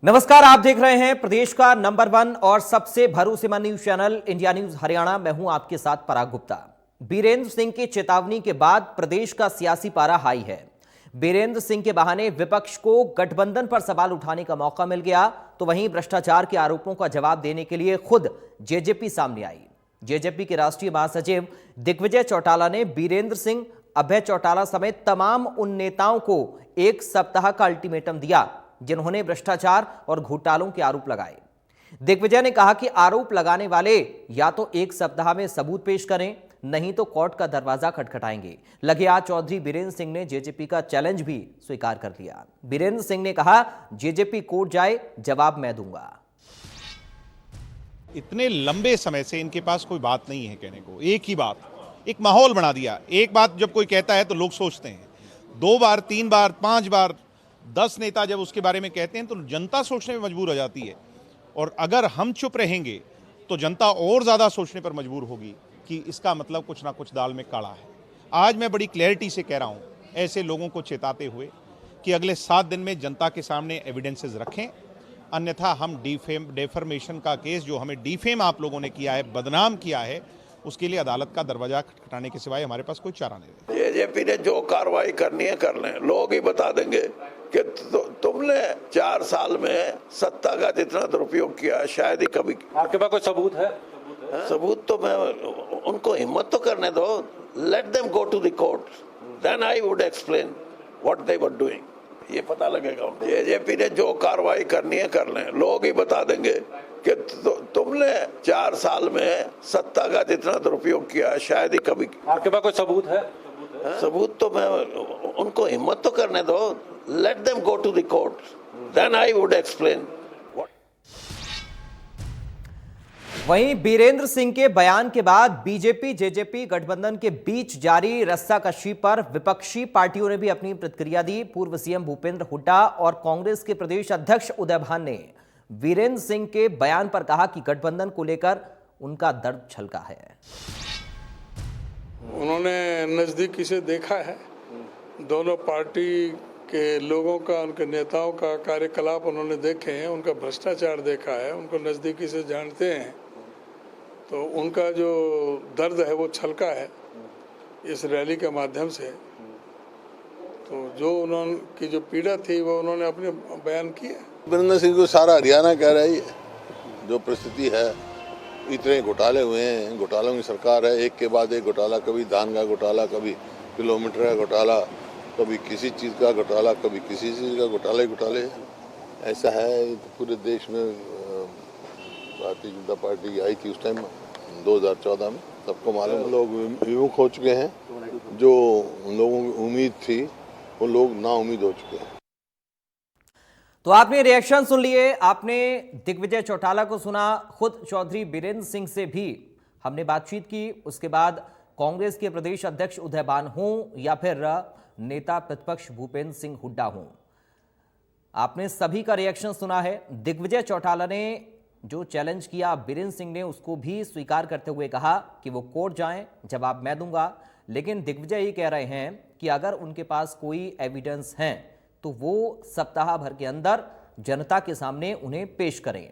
नमस्कार, आप देख रहे हैं प्रदेश का नंबर 1 और सबसे भरोसेमंद news channel India news Haryana. मैं हूं आपके साथ पराग गुप्ता। बीरेंद्र सिंह की चेतावनी के बाद प्रदेश का सियासी पारा हाई है। बीरेंद्र सिंह के बहाने विपक्ष को गठबंधन पर सवाल उठाने का मौका मिल गया, तो वहीं भ्रष्टाचार के आरोपों का जवाब देने के लिए खुद जेजेपी सामने आई। जेजेपी के राष्ट्रीय महासचिव दिग्विजय चौटाला ने बीरेंद्र सिंह, अभय चौटाला समेत तमाम उन नेताओं को 1 सप्ताह का अल्टीमेटम दिया जिन्होंने भ्रष्टाचार और घोटालों के आरोप लगाए। दिग्विजय ने कहा कि आरोप लगाने वाले या तो 1 सप्ताह में सबूत पेश करें, नहीं तो कोर्ट का दरवाजा खटखटाएंगे। लगे आज चौधरी बीरेंद्र सिंह ने जेजेपी का चैलेंज भी स्वीकार कर लिया। बीरेंद्र सिंह ने कहा, जेजेपी कोर्ट जाए, जवाब मैं दूंगा। इतने लंबे समय से इनके पास कोई बात नहीं है कहने को, एक ही बात, एक माहौल बना दिया। एक बात जब कोई कहता है तो लोग सोचते हैं, 2 बार 3 बार 5 बार 10 नेता जब उसके बारे में कहते हैं तो जनता सोचने में मजबूर हो जाती है। और अगर हम चुप रहेंगे तो जनता और ज़्यादा सोचने पर मजबूर होगी कि इसका मतलब कुछ ना कुछ दाल में काला है। आज मैं बड़ी क्लैरिटी से कह रहा हूँ ऐसे लोगों को चेताते हुए कि अगले 7 दिन में जनता के सामने एविडेंसेस रखें, अन्यथा हम डेफर्मेशन का केस, जो हमें डिफेम आप लोगों ने किया है, बदनाम किया है, उसके लिए अदालत का दरवाजा खटखटाने के सिवाय हमारे पास कोई चारा नहीं है। जेजेपी ने जो कार्रवाई करनी है कर लें, लोग ही बता देंगे कि तुमने 4 साल में सत्ता का जितना दुरुपयोग किया है शायद ही कभी। आपके पास कोई सबूत है? सबूत तो मैं उनको हिम्मत तो करने दो, let them go to the court, then I would explain what they were doing, ये पता लगेगा। जेजेपी ने जो कार्रवाई करनी है कर लें, लोग ही बता देंगे कि तुमने 4 साल में सत्ता का जितना दुरुपयोग किया है शायद ही कभी। आपके पास कोई सबूत है? सबूत तो मैं उनको हिम्मत तो करने दो, let them go to the court, then I would explain. वहीं बीरेंद्र सिंह के बयान के बाद बीजेपी जेजेपी गठबंधन के बीच जारी रस्साकशी पर विपक्षी पार्टियों ने भी अपनी प्रतिक्रिया दी। पूर्व सीएम भूपेंद्र हुड्डा और कांग्रेस के प्रदेश अध्यक्ष उदय भान ने बीरेंद्र सिंह के बयान पर कहा कि गठबंधन को लेकर उनका दर्द छलका है। उन्होंने नजदीकी से देखा है, दोनों पार्टी के लोगों का, उनके नेताओं का कार्यकलाप उन्होंने देखे हैं, उनका भ्रष्टाचार देखा है, उनको नजदीकी से जानते हैं, तो उनका जो दर्द है वो छलका है इस रैली के माध्यम से। तो जो उन्होंने जो पीड़ा थी वो उन्होंने अपने बयान किया। बीरेंद्र सिंह को सारा हरियाणा कह रहा है, जो परिस्थिति है, इतने घोटाले हुए हैं, घोटालों की सरकार है, एक के बाद एक घोटाला, कभी धान का घोटाला, कभी किलोमीटर का घोटाला, कभी किसी चीज़ का घोटाला, कभी किसी चीज़ का घोटाले। ऐसा है पूरे देश में। भारतीय जनता पार्टी आई थी उस टाइम 2014 में, सबको मालूम, लोग विमुख हो चुके हैं, जो उन लोगों की उम्मीद थी वो लोग नाउम्मीद हो चुके हैं। तो आपने रिएक्शन सुन लिए, आपने दिग्विजय चौटाला को सुना, खुद चौधरी बीरेंद्र सिंह से भी हमने बातचीत की। उसके बाद कांग्रेस के प्रदेश अध्यक्ष उदय भान हों या फिर नेता प्रतिपक्ष भूपेंद्र सिंह हुड्डा हों, आपने सभी का रिएक्शन सुना है। दिग्विजय चौटाला ने जो चैलेंज किया बीरेंद्र सिंह ने, उसको भी स्वीकार करते हुए कहा कि वो कोर्ट जाएं, जवाब मैं दूंगा। लेकिन दिग्विजय ये कह रहे हैं कि अगर उनके पास कोई एविडेंस हैं तो वो सप्ताह भर के अंदर जनता के सामने उन्हें पेश करें।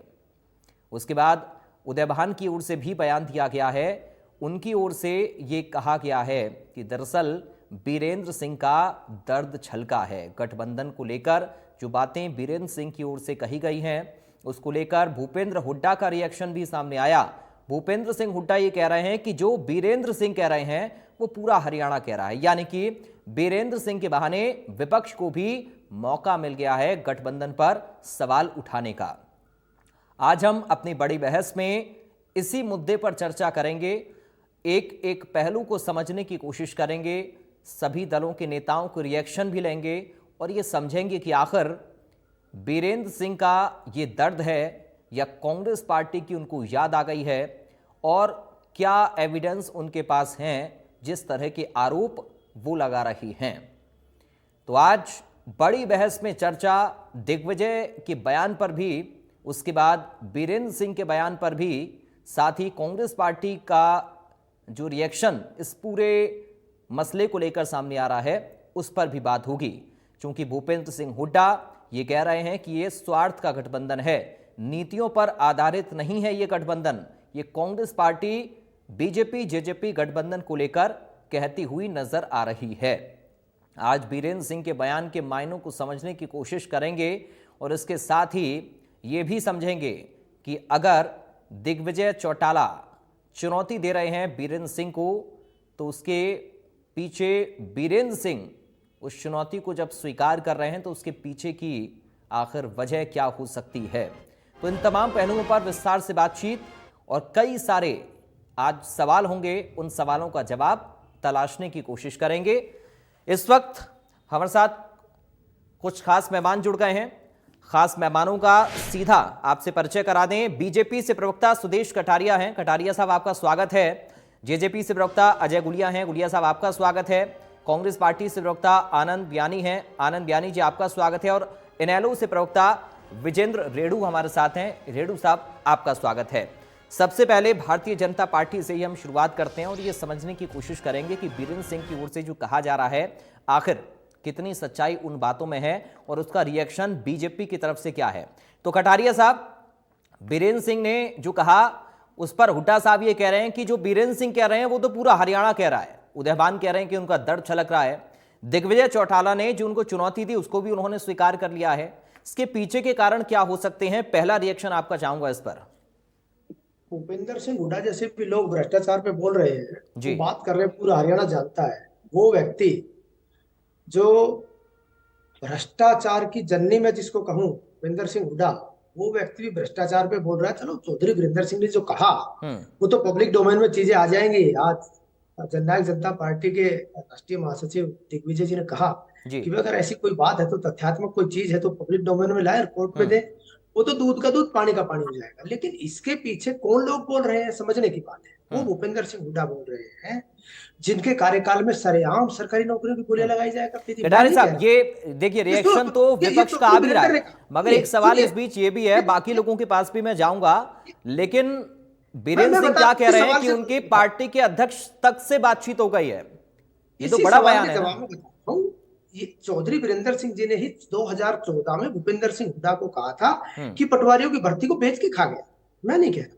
उसके बाद उदय भान की ओर से भी बयान दिया गया है। उनकी ओर से ये कहा गया है कि दरअसल बीरेंद्र सिंह का दर्द छलका है। गठबंधन को लेकर जो बातें बीरेंद्र सिंह की ओर से कही गई हैं, उसको लेकर भूपेंद्र हुड्डा का रिएक्शन भी सामने आया। भूपेंद्र सिंह हुड्डा ये कह रहे हैं कि जो बीरेंद्र सिंह कह रहे हैं वो पूरा हरियाणा कह रहा है, यानी कि बीरेंद्र सिंह के बहाने विपक्ष को भी मौका मिल गया है गठबंधन पर सवाल उठाने का। आज हम अपनी बड़ी बहस में इसी मुद्दे पर चर्चा करेंगे, एक एक पहलू को समझने की कोशिश करेंगे, सभी दलों के नेताओं को रिएक्शन भी लेंगे और ये समझेंगे कि आखिर बीरेंद्र सिंह का ये दर्द है या कांग्रेस पार्टी की उनको याद आ गई है, और क्या एविडेंस उनके पास हैं जिस तरह के आरोप वो लगा रही हैं। तो आज बड़ी बहस में चर्चा दिग्विजय के बयान पर भी, उसके बाद बीरेंद्र सिंह के बयान पर भी, साथ ही कांग्रेस पार्टी का जो रिएक्शन इस पूरे मसले को लेकर सामने आ रहा है उस पर भी बात होगी। क्योंकि भूपेंद्र सिंह हुड्डा ये कह रहे हैं कि ये स्वार्थ का गठबंधन है, नीतियों पर आधारित नहीं है ये गठबंधन। ये कांग्रेस पार्टी बीजेपी जेजेपी गठबंधन को लेकर कहती हुई नजर आ रही है। आज बीरेंद्र सिंह के बयान के मायनों को समझने की कोशिश करेंगे और इसके साथ ही ये भी समझेंगे कि अगर दिग्विजय चौटाला चुनौती दे रहे हैं बीरेंद्र सिंह को, तो उसके पीछे बीरेंद्र सिंह उस चुनौती को जब स्वीकार कर रहे हैं तो उसके पीछे की आखिर वजह क्या हो सकती है। तो इन तमाम पहलुओं पर विस्तार से बातचीत और कई सारे आज सवाल होंगे, उन सवालों का जवाब तलाशने की कोशिश करेंगे। इस वक्त हमारे साथ कुछ खास मेहमान जुड़ गए हैं। खास मेहमानों का सीधा आपसे परिचय करा दें। बीजेपी से प्रवक्ता सुदेश कटारिया हैं। कटारिया साहब आपका स्वागत है। जेजेपी से प्रवक्ता अजय गुलिया हैं। गुलिया साहब आपका स्वागत है। कांग्रेस पार्टी से प्रवक्ता आनंद बयानी हैं। आनंद बयानी जी आपका स्वागत है। और इनेलो से प्रवक्ता विजेंद्र रेडू हमारे साथ हैं। रेडू साहब आपका स्वागत है। सबसे पहले भारतीय जनता पार्टी से ही हम शुरुआत करते हैं और ये समझने की कोशिश करेंगे कि बीरेंद्र सिंह की ओर से जो कहा जा रहा है आखिर कितनी सच्चाई उन बातों में है और उसका रिएक्शन बीजेपी की तरफ से क्या है। तो कटारिया साहब, बीरेंद्र सिंह ने जो कहा उस पर हुड्डा साहब ये कह रहे हैं कि जो बीरेंद्र सिंह कह रहे हैं वो तो पूरा हरियाणा कह रहा है। उदयभान कह रहे हैं कि उनका दर्द छलक रहा है। दिग्विजय चौटाला ने जो उनको चुनौती दी उसको भी उन्होंने स्वीकार कर लिया है। इसके पीछे के कारण क्या हो सकते हैं, पहला रिएक्शन आपका चाहूंगा इस पर। भूपेंद्र सिंह हुड्डा जैसे भी लोग भ्रष्टाचार पे बोल रहे हैं, जी। वो बात कर रहे हैं, पूरा हरियाणा जानता है। वो व्यक्ति जो भ्रष्टाचार की जननी में जिसको कहूं, भूपेंद्र सिंह हुड्डा, वो व्यक्ति भी भ्रष्टाचार पे बोल रहा है। चलो, चौधरी वीरेंद्र सिंह ने जो कहा वो तो पब्लिक डोमेन में चीजें आ जाएंगी। आज जननायक जनता पार्टी के राष्ट्रीय महासचिव दिग्विजय जी ने कहा कि अगर ऐसी कोई बात है तो तथ्यात्मक कोई चीज है तो पब्लिक डोमेन में लाए, रिपोर्ट पे दे, वो तो दूध का दूध पानी का पानी हो जाएगा। लेकिन इसके पीछे कौन लोग बोल रहे हैं, समझने की बात है। वो भूपेंद्र सिंह हुड्डा बोल रहे हैं जिनके कार्यकाल में सरेआम सरकारी नौकरियों की गोलियां लगाई जाया करती थी। कटारिया साहब, ये देखिए रिएक्शन तो विपक्ष का आ भी रहा है, मगर एक सवाल इस बीच ये भी है, बाकी लोगों के पास भी मैं जाऊंगा, लेकिन बीरेंद्र सिंह क्या कह रहे हैं कि उनकी पार्टी के अध्यक्ष तक से बातचीत हो गई है। ये तो बड़ा बयान है। ये चौधरी वीरेंद्र सिंह जी ने ही 2014 में भूपेंद्र सिंह हुड्डा को कहा था कि पटवारियों की भर्ती को बेच के खा गया। मैं नहीं कह रहा,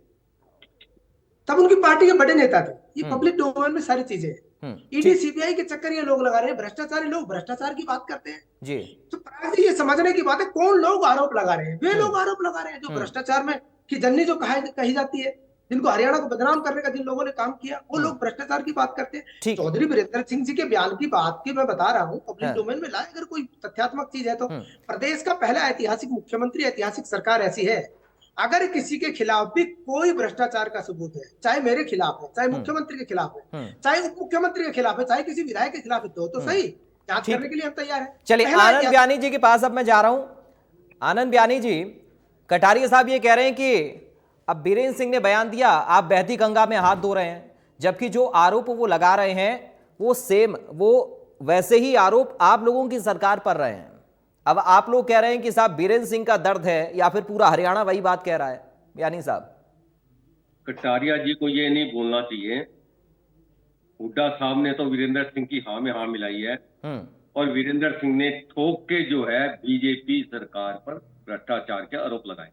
तब उनकी पार्टी के बड़े नेता थे। ये पब्लिक डोमेन में सारी चीजें हैं। ईडी सीबीआई के चक्कर ये लोग लगा रहे हैं, भ्रष्टाचारी लोग भ्रष्टाचार की बात करते हैं जी। तो पराग जी, ये समझने की बात है कौन लोग आरोप लगा रहे हैं। वे लोग आरोप लगा रहे हैं जो भ्रष्टाचार में की जननी जो कही जाती है, जिनको हरियाणा को बदनाम करने का जिन लोगों ने काम किया, वो लोग भ्रष्टाचार की बात करते हैं। चौधरी वीरेंद्र सिंह जी के बयान की बात की मैं बता रहा हूँ, पब्लिक डोमेन में लाए। अगर कोई तथ्यात्मक चीज है तो प्रदेश का पहला ऐतिहासिक मुख्यमंत्री, ऐतिहासिक सरकार ऐसी है, अगर किसी के खिलाफ भी कोई भ्रष्टाचार का सबूत है, चाहे मेरे खिलाफ है, चाहे मुख्यमंत्री के खिलाफ है, चाहे उप मुख्यमंत्री के खिलाफ है, चाहे किसी विधायक के खिलाफ है, तो सही जांच करने के लिए हम तैयार हैं। चलिए, आनंद बयानी जी के पास अब मैं जा रहा हूं। आनंद बयानी जी, कटारिया साहब ये कह रहे हैं कि अब बीरेंद्र सिंह ने बयान दिया, आप बहती गंगा में हाथ धो रहे हैं, जबकि जो आरोप वो लगा रहे हैं वो वैसे ही आरोप आप लोगों की सरकार पर रहे हैं। अब आप लोग कह रहे हैं कि साहब बीरेंद्र सिंह का दर्द है, या फिर पूरा हरियाणा वही बात कह रहा है। यानी साहब, कटारिया जी को ये नहीं बोलना चाहिए। हुड्डा साहब ने तो वीरेंद्र सिंह की हाँ में हाँ मिलाई है और वीरेंद्र सिंह ने ठोक के जो है बीजेपी सरकार पर भ्रष्टाचार के आरोप लगाए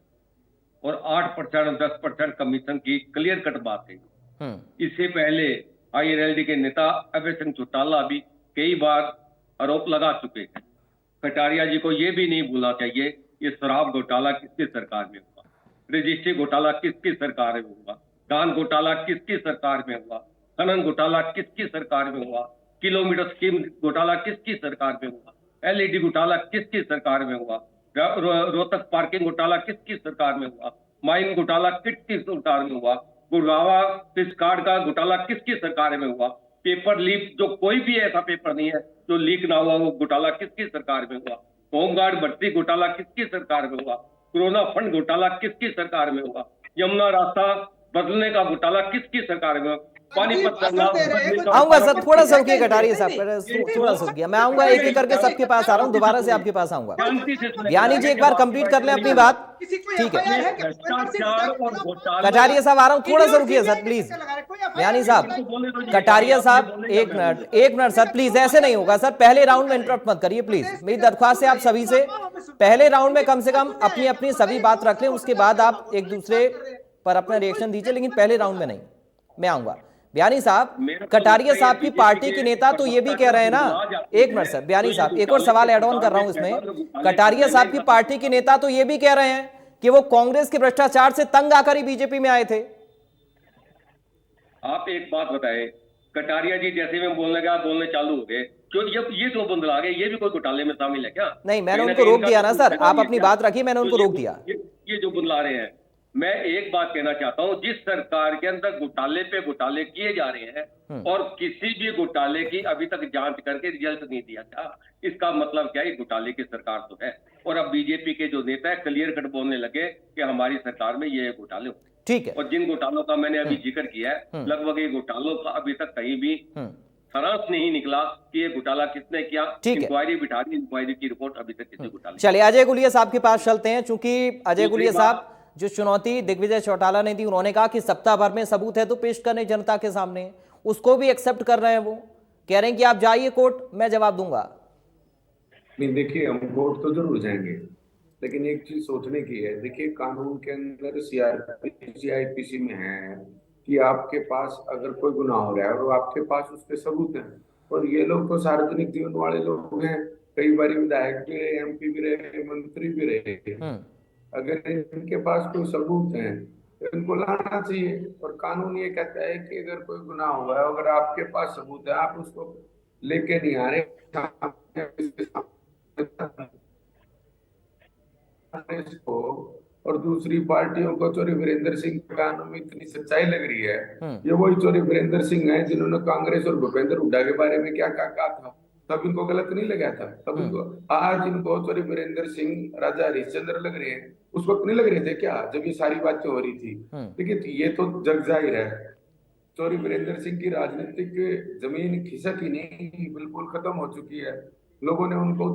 और 8% और 10% कमीशन की क्लियर कट बात है। इससे पहले आईएनएलडी के नेता अभय सिंह चौटाला भी कई बार आरोप लगा चुके हैं। कटारिया जी को यह भी नहीं भूलना चाहिए ये शराब घोटाला किसकी सरकार में हुआ, रजिस्ट्री घोटाला किसकी सरकार में हुआ, धान घोटाला किसकी सरकार में हुआ, खनन घोटाला किसकी सरकार में हुआ, किलोमीटर स्कीम घोटाला किसकी सरकार में हुआ, एलईडी घोटाला किसकी सरकार में हुआ, रोहतक पार्किंग घोटाला किसकी सरकार में हुआ, माइन घोटाला किसकी सरकार में हुआ, गुड़गावा फिश कार्ड का घोटाला किसकी सरकार में हुआ, पेपर लीक जो कोई भी ऐसा पेपर नहीं है जो लीक ना हुआ वो घोटाला किसकी सरकार में हुआ, होमगार्ड भर्ती घोटाला किसकी सरकार में हुआ, कोरोना फंड घोटाला किसकी सरकार में हुआ, यमुना रास्ता बदलने का घोटाला किसकी सरकार में हुआ, पानीपत आऊंगा सर, थोड़ा सा रुकिए कटारिया साहब, थोड़ा सा रुकिए, मैं आऊंगा एक एक करके सबके पास आ रहा हूँ, दोबारा से आपके पास आऊंगा। यानी जी एक बार कंप्लीट कर लें अपनी बात, ठीक है। कटारिया साहब आ रहा हूँ, थोड़ा सा रुकिए सर प्लीज। यानी साहब, कटारिया साहब एक मिनट सर प्लीज, ऐसे नहीं होगा सर, पहले राउंड में इंटरप्ट मत करिए प्लीज, मेरी दरख्वास्त है आप सभी से। पहले राउंड में कम से कम अपनी अपनी सभी बात रख लें, उसके बाद आप एक दूसरे पर अपना रिएक्शन दीजिए, लेकिन पहले राउंड में नहीं। मैं आऊंगा। बयानी साहब, कटारिया साहब की पार्टी के नेता तो ये भी कह रहे हैं ना, एक मिनट सर, बयानी साहब एक और सवाल ऐड ऑन कर रहा हूं इसमें। कटारिया साहब की पार्टी के नेता तो ये भी कह रहे हैं कि वो कांग्रेस के भ्रष्टाचार से तंग आकर ही बीजेपी में आए थे। आप एक बात बताएं, कटारिया जी जैसे मैं बोलने का बोलने चालू हो गए, क्यों ये क्यों बंदला गए? ये भी कोई घोटाले में शामिल है क्या? नहीं, मैंने उनको रोक दिया ना सर, आप अपनी बात रखिए, मैंने उनको रोक दिया। ये जो बंदला रहे हैं, मैं एक बात कहना चाहता हूं, जिस सरकार के अंदर घोटाले पे घोटाले किए जा रहे हैं और किसी भी घोटाले की अभी तक जांच करके रिजल्ट नहीं दिया था, इसका मतलब क्या है? घोटाले की सरकार तो है। और अब बीजेपी के जो नेता है क्लियर कट बोलने लगे कि हमारी सरकार में ये घोटाले होते हैं। ठीक है। और जिन घोटालों का मैंने अभी जिक्र किया है, लगभग ये घोटालों का अभी तक कहीं भी सारांश नहीं निकला कि ये घोटाला किसने किया। इंक्वायरी बिठा दी, इंक्वायरी की रिपोर्ट अभी तक किसी घोटाले। चलिए अजय गुलिया साहब के पास चलते हैं, चूंकि अजय गुलिया साहब जो चुनौती दिग्विजय चौटाला ने दी, उन्होंने कहा कि सप्ताह भर में सबूत है तो पेश करने जनता के सामने, उसको भी एक्सेप्ट कर रहे हैं। वो कह रहे हैं कि आप जाइए कोर्ट, मैं जवाब दूंगा। नहीं, देखिए हम कोर्ट तो जरूर जाएंगे, लेकिन एक चीज सोचने की है। देखिए कानून के अंदर CRPC में है कि आपके पास अगर कोई गुनाह हो रहा है और आपके पास उसके सबूत हैं, और ये लोग तो सार्वजनिक जीवन वाले लोग हैं, कई बार विधायक भी रहे, MP भी रहे, मंत्री भी रहे, अगर इनके पास कोई सबूत है तो इनको लाना चाहिए। और कानून ये कहता है कि अगर कोई गुनाह हुआ है, अगर आपके पास सबूत है, आप उसको लेके नहीं आ रहे को, और दूसरी पार्टियों को चोरी वीरेंद्र सिंह के बयानों में इतनी सच्चाई लग रही है। ये वही चोरी वीरेंद्र सिंह है जिन्होंने कांग्रेस और भूपेंद्र हुड्डा के बारे में क्या क्या कहा था, तब इनको गलत नहीं लगा था। तब इनको आज इनको चोरी वीरेंद्र सिंह राजा हरिश्चंद्र लग रहे हैं, उस वक्त नहीं लग रहे थे क्या, जब ये सारी बातें हो रही थी? देखिए ये तो जग जाहिर है, चोरी वीरेंद्र सिंह की राजनीतिक जमीन खिसक ही नहीं, बिल्कुल खत्म हो चुकी है। लोगों ने उनको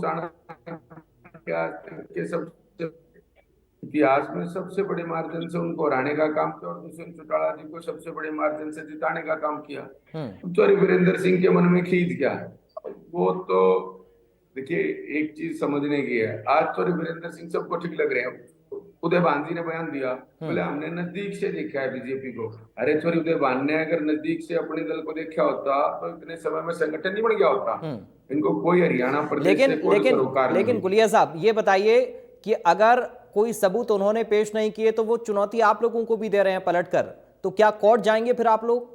इतिहास में सबसे बड़े मार्जिन से उनको हराने का काम किया और दुष्यंत चौटाला जी को सबसे बड़े मार्जिन से जिताने का काम किया। चोरी वीरेंद्र सिंह के मन में खींच गया वो तो। देखिए एक चीज समझने की है, आज चोरी वीरेंद्र सिंह सबको ठीक लग रहे हैं। उदय भान जी ने बयान दिया, बोले हमने नजदीक से देखा है बीजेपी को। अरे चोरी उदय भान ने अगर नजदीक से अपने दल को देखा होता तो इतने समय में संगठन नहीं बन गया होता। इनको कोई हरियाणा प्रदेश लेकिन गुलिया साहब ये बताइए कि अगर कोई सबूत उन्होंने पेश नहीं किए तो वो चुनौती आप लोगों को भी दे रहे हैं पलटकर, तो क्या कोर्ट जाएंगे फिर आप लोग?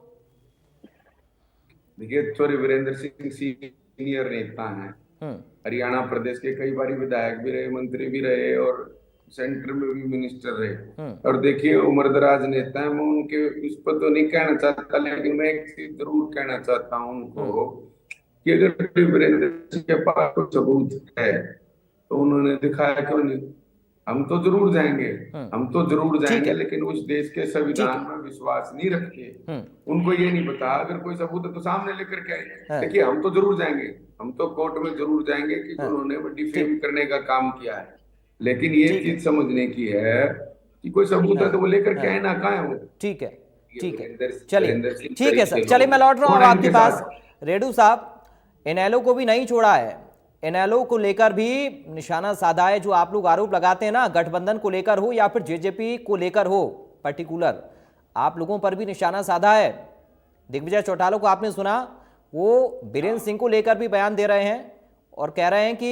देखिए चोरी वीरेंद्र सिंह सीनियर नेता हैं, हरियाणा प्रदेश के कई बार विधायक भी रहे, मंत्री भी रहे और सेंटर में भी मिनिस्टर रहे। और देखिए उम्रदराज नेता है, मैं उनके इस पर तो नहीं कहना चाहता, लेकिन मैं एक चीज जरूर कहना चाहता हूँ उनको कि अगर वीरेंद्र सिंह के पास कोई सबूत है तो उन्होंने दिखाया क्यों नहीं? हम तो जरूर जाएंगे, हम तो जरूर जाएंगे, लेकिन उस देश के संविधान में विश्वास नहीं रखिए। उनको ये नहीं पता अगर कोई सबूत है तो सामने लेकर के आए। देखिए हम तो जरूर जाएंगे, हम तो कोर्ट में जरूर जाएंगे कि उन्होंने डिफेम करने का काम किया है, लेकिन ये चीज समझने की है कि कोई सबूत है तो वो लेकर के आए ना, कहाँ है वो? ठीक है, ठीक है, चलिए ठीक है सर, चलिए मैं लौट रहा हूँ आपके पास। रेडू साहब, इनेलो को भी नहीं छोड़ा है, इनेलो को लेकर भी निशाना साधा है। जो आप लोग आरोप लगाते हैं ना, गठबंधन को लेकर हो या फिर जेजेपी को लेकर हो, पर्टिकुलर आप लोगों पर भी निशाना साधा है। दिग्विजय चौटाला को आपने सुना, वो बीरेंद्र सिंह को लेकर भी बयान दे रहे हैं और कह रहे हैं कि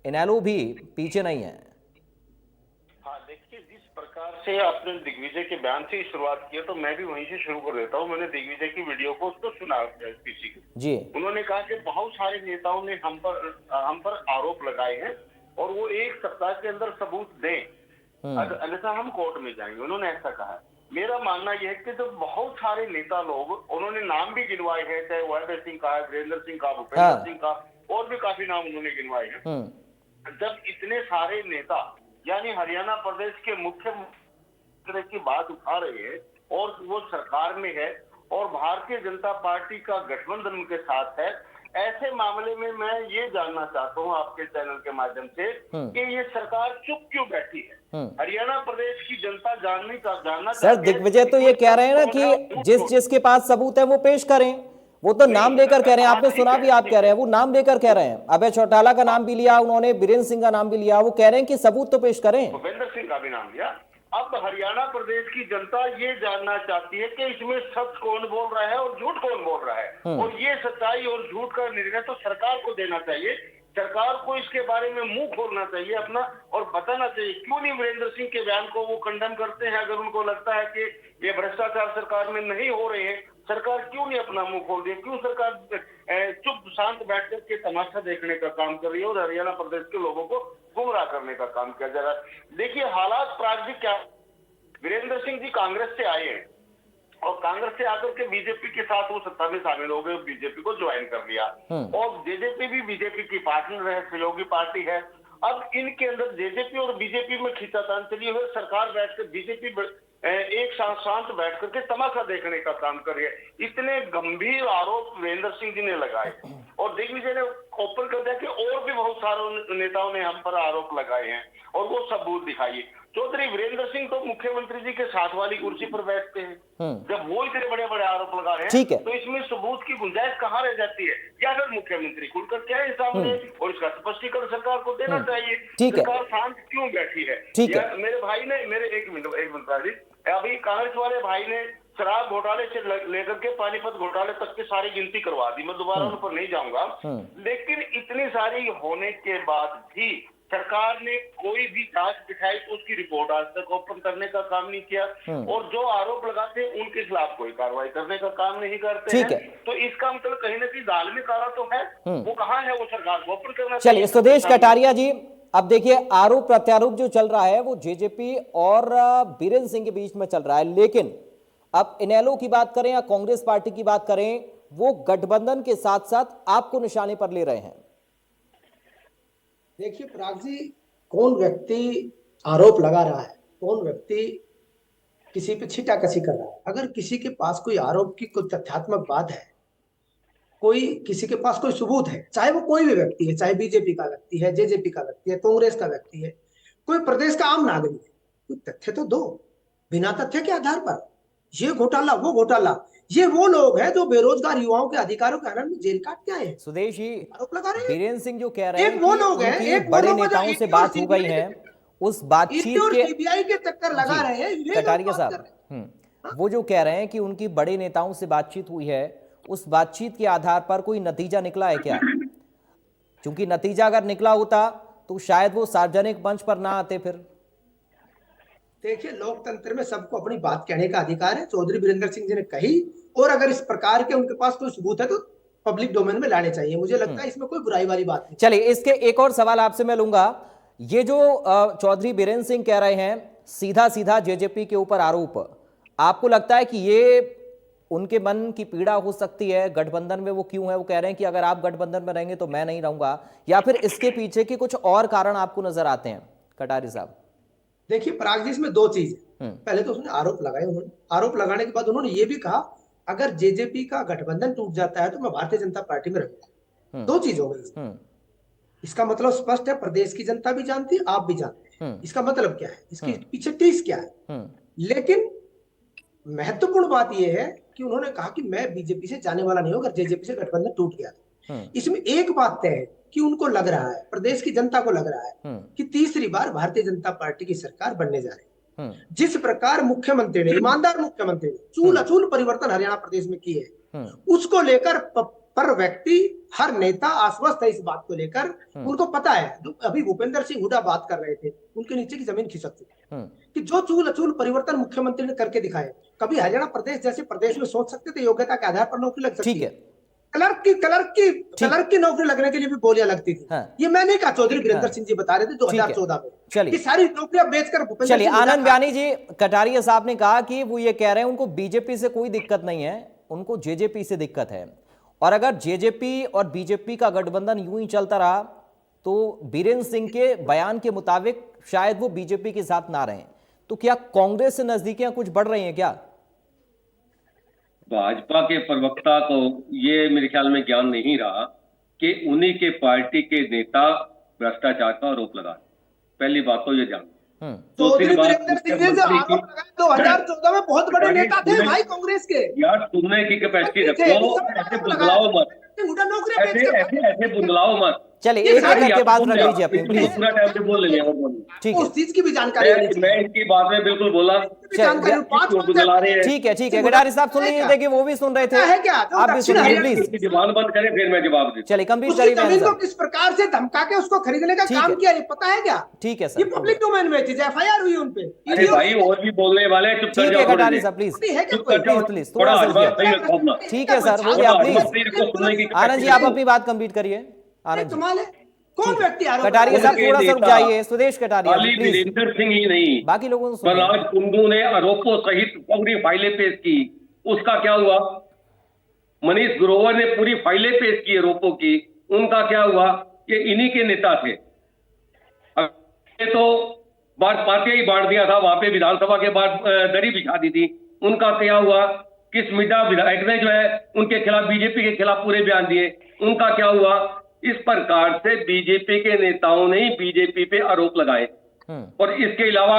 इनेलो भी पीछे नहीं है। हाँ देखिए, जिस प्रकार से आपने दिग्विजय के बयान से ही शुरुआत किया तो मैं भी वहीं से शुरू कर देता हूँ। मैंने दिग्विजय की वीडियो को उसको सुना किसी की जी, उन्होंने कहा कि बहुत सारे नेताओं ने हम पर आरोप लगाए हैं और वो एक सप्ताह के अंदर सबूत दें, अन्यथा हम कोर्ट में जाएंगे, उन्होंने ऐसा कहा। मेरा मानना यह है कि तो बहुत सारे नेता लोग, उन्होंने नाम भी गिनवाए हैं, चाहे वैभव सिंह का, वीरेंद्र सिंह का, भूपेंद्र सिंह का, और भी काफी नाम उन्होंने गिनवाए हैं। जब इतने सारे नेता यानी हरियाणा प्रदेश के मुख्यमंत्री की बात उठा रहे हैं और वो सरकार में है और भारतीय जनता पार्टी का गठबंधन उनके साथ है, ऐसे मामले में मैं ये जानना चाहता हूँ आपके चैनल के माध्यम से कि ये सरकार चुप क्यों बैठी है? हरियाणा प्रदेश की जनता जानना सर, दिग्विजय तो ये कह रहे हैं ना कि जिसके पास सबूत है वो पेश करें, वो तो नाम लेकर कह रहे हैं, आपने सुना भी, आप कह रहे हैं वो नाम लेकर कह रहे हैं। अभय चौटाला का नाम भी लिया उन्होंने, बीरेंद्र सिंह का नाम भी लिया। वो कह रहे हैं कि सबूत तो पेश करें। भूपेंद्र सिंह का भी नाम लिया। अब हरियाणा प्रदेश की जनता ये जानना चाहती है कि इसमें सच कौन बोल रहा है और झूठ कौन बोल रहा है, और ये सच्चाई और झूठ का निर्णय तो सरकार को देना चाहिए। सरकार को इसके बारे में मुंह खोलना चाहिए अपना और बताना चाहिए क्यों नहीं वीरेंद्र सिंह के बयान को वो कंडेम करते हैं। अगर उनको लगता है कि ये भ्रष्टाचार सरकार में नहीं हो रहे हैं, सरकार क्यों नहीं अपना मुंह खोल रही है? क्यों सरकार चुप शांत बैठ कर के तमाशा देखने का काम कर रही है और हरियाणा प्रदेश के लोगों को गुमराह करने का काम किया जा रहा है? देखिए हालात प्रारंभिक क्या, वीरेंद्र सिंह जी कांग्रेस से आए हैं और कांग्रेस से आकर के बीजेपी के साथ वो सत्ता में शामिल हो गए, बीजेपी को ज्वाइन कर लिया और जेजेपी भी बीजेपी की पार्टनर है, सहयोगी पार्टी है। अब इनके अंदर जेजेपी और बीजेपी में खींचातान चली हुई, सरकार बैठकर बीजेपी एक साथ शांत बैठ करके तमाशा देखने का काम कर रही है। इतने गंभीर आरोप वीरेंद्र सिंह जी ने लगाए और दिग्विजय ने ओपन कर दिया कि और भी बहुत सारे नेताओं ने हम पर आरोप लगाए हैं और वो सबूत दिखाइए। चौधरी वीरेंद्र सिंह तो मुख्यमंत्री जी के साथ वाली कुर्सी पर बैठते हैं, जब वो इतने बड़े बड़े आरोप लगा रहे हैं तो इसमें सबूत की गुंजाइश कहाँ रह जाती है? या फिर मुख्यमंत्री खुलकर क्या है सामने और इसका स्पष्टीकरण सरकार को देना चाहिए। सरकार शांत क्यों बैठी है? मेरे भाई ने एक मिनट अभी कांग्रेस वाले भाई ने शराब घोटाले से लेकर के पानीपत घोटाले तक की सारी गिनती करवा दी, मैं दोबारा उन पर नहीं जाऊंगा। लेकिन इतनी सारी होने के बाद भी सरकार ने कोई भी जांच दिखाई तो उसकी रिपोर्ट आज तक ओपन करने का काम नहीं किया और जो आरोप लगाते हैं उनके खिलाफ कोई कार्रवाई करने का काम नहीं करते हैं। तो इसका मतलब कहीं ना कहीं दाल में काला तो है, वो कहाँ है? वो सरकार को ओपन करना चाहिए। चलिए सुदेश कटारिया जी, अब देखिए आरोप प्रत्यारोप जो चल रहा है वो जेजेपी और बीरेंद्र सिंह के बीच में चल रहा है, लेकिन अब इनेलो की बात करें या कांग्रेस पार्टी की बात करें, वो गठबंधन के साथ साथ आपको निशाने पर ले रहे हैं। देखिए पराग जी, कौन व्यक्ति आरोप लगा रहा है, कौन व्यक्ति किसी पे छींटाकशी कर रहा है? अगर किसी के पास कोई आरोप की कोई तथ्यात्मक बात है, कोई किसी के पास कोई सबूत है, चाहे वो कोई भी व्यक्ति है, चाहे बीजेपी का व्यक्ति है, जेजेपी का व्यक्ति है, कांग्रेस का व्यक्ति है, कोई प्रदेश का आम नागरिक है, कोई तथ्य तो दो। बिना तथ्य के आधार पर ये घोटाला वो घोटाला, ये वो लोग हैं जो बेरोजगार युवाओं के अधिकारों के हनन में जेल काट के आए हैं। सुदेश जी, आरोप लगा रहे हैं। बीरेंद्र सिंह जो कह रहे हैं वो लोग हैं, एक बड़े नेताओं से बात हो गई है, उस बातचीत के सीबीआई के चक्कर लगा रहे हैं कटारिया साहब, वो जो कह रहे हैं कि उनकी बड़े नेताओं से बातचीत हुई है, उस बातचीत के आधार पर कोई नतीजा निकला है क्या? क्योंकि नतीजा अगर निकला होता तो शायद वो सार्वजनिक मंच पर ना आते। फिर देखिए लोकतंत्र में सबको अपनी बात कहने का अधिकार है। चौधरी वीरेंद्र सिंह जी ने कही, और अगर इस प्रकार के उनके पास कोई सबूत है तो पब्लिक डोमेन में लाने चाहिए। मुझे लगता है इसमें कोई बुराई वाली बात नहीं। चलिए इसके एक और सवाल आपसे मैं लूंगा। ये जो चौधरी बीरेंद्र सिंह कह रहे हैं सीधा सीधा जेजेपी के ऊपर आरोप, आपको लगता है कि ये उनके मन की पीड़ा हो सकती है? गठबंधन में वो क्यों है? वो कह रहे हैं कि अगर आप गठबंधन में रहेंगे तो मैं नहीं रहूंगा, या फिर इसके पीछे के कुछ और कारण आपको नजर आते हैं कटारी साहब? देखिए पराग जी, इसमें दो चीज है। पहले तो उसने आरोप लगाए, उन्होंने आरोप लगाने के बाद उन्होंने ये भी कहा अगर जेजेपी का गठबंधन टूट जाता है तो मैं भारतीय जनता पार्टी में रहूंगा। दो चीज हो गई। इसका मतलब स्पष्ट है, प्रदेश की जनता भी जानती है, आप भी जानते हैं इसका मतलब क्या है, इसके पीछे टीस क्या है। लेकिन महत्वपूर्ण बात यह है कि उन्होंने कहा कि मैं बीजेपी से जाने वाला नहीं हूं अगर जेजेपी से गठबंधन टूट गया। इसमें एक बात तय है कि उनको लग रहा है, प्रदेश की जनता को लग रहा है कि तीसरी बार भारतीय जनता पार्टी की सरकार बनने जा रही है। जिस प्रकार मुख्यमंत्री ने, ईमानदार मुख्यमंत्री ने चूल अचूल परिवर्तन हरियाणा प्रदेश में किए हैं, उसको लेकर पर व्यक्ति हर नेता आश्वस्त है इस बात को लेकर। उनको पता है, अभी भूपेंद्र सिंह हुड्डा बात कर रहे थे, उनके नीचे की जमीन खिसक चुकी है कि जो चूल अचूल परिवर्तन मुख्यमंत्री ने करके दिखाए। कभी हरियाणा प्रदेश जैसे प्रदेश में सोच सकते थे योग्यता के आधार पर नौकरी लग सकती है। क्लर्क की नौकरी लगने के लिए भी बोलियां लगती थी। ये मैं नहीं कहा, चौधरी वीरेंद्र सिंह जी बता रहे थे 2014 में कि सारी नौकरियां बेचकर। चलिए आनंद ज्ञानी जी, कटारिया साहब ने कहा कि वो ये कह रहे हैं उनको बीजेपी से कोई दिक्कत नहीं है, उनको जेजेपी से दिक्कत है, और अगर जेजेपी और बीजेपी का गठबंधन यूं ही चलता रहा तो बीरेंद्र सिंह के बयान के मुताबिक शायद वो बीजेपी के साथ ना रहें। तो क्या कांग्रेस से नजदीकियां कुछ बढ़ रही हैं क्या? भाजपा के प्रवक्ता को ये मेरे ख्याल में ज्ञान नहीं रहा कि उन्हीं के पार्टी के नेता भ्रष्टाचार का आरोप लगा। पहली बात तो ये जान, चौधरी वीरेंद्र सिंह जी से आरोप लगाए 2014 में बहुत बड़े नेता थे भाई कांग्रेस के। यार सुनने की कैपेसिटी रखो, ऐसे बुंदलाओ मत, ऐसे बुंदलाओ मत। चलिए एक एक करके बात रख लीजिए अपनी प्लीज। पूरा टाइम से बोल लेंगे ठीक है, उस चीज की भी जानकारी मैं इनकी बात में बिल्कुल बोला। ठीक है कटारिया साहब सुन लीजिए, देखिए वो भी सुन रहे थे, आप भी सुनिए प्लीज। जबान बंद करें फिर मैं जवाब दूं। चलिए कंप्लीट करिए। जमीन को किस प्रकार से धमका के उसको खरीदने का काम किया ये पता है क्या? ठीक है सर, ये पब्लिक डोमेन में चीज, एफआईआर हुई उनपे। अरे भाई और भी बोलने वाले, चुप कर जाओ। कटारिया साहब प्लीज प्लीज थोड़ा सा। ठीक है सर, बोलिए आप प्लीज। आनंद जी आप अपनी बात कंप्लीट करिए। आनंद जी, कौन व्यक्ति कटारिया साहब थोड़ा सा रुक जाइए। सुदेश कटारिया प्लीज। वीरेंद्र सिंह ही नहीं, बाकी लोगों को बलराज कुंडू ने आरोपों सहित पूरी फाइलें पेश की, उसका क्या हुआ? मनीष ग्रोवर ने पूरी फाइलें पेश की आरोपों की, उनका क्या हुआ? ये इन्हीं के नेता थे। तो पार्टियां ही बांट दिया था, वहां पे विधानसभा के बाद दरी बिछा दी थी, उनका क्या हुआ? किस मिड्डा विधायक ने जो है उनके खिलाफ, बीजेपी के खिलाफ पूरे बयान दिए, उनका क्या हुआ? इस प्रकार से बीजेपी के नेताओं ने बीजेपी पे आरोप लगाए। और इसके अलावा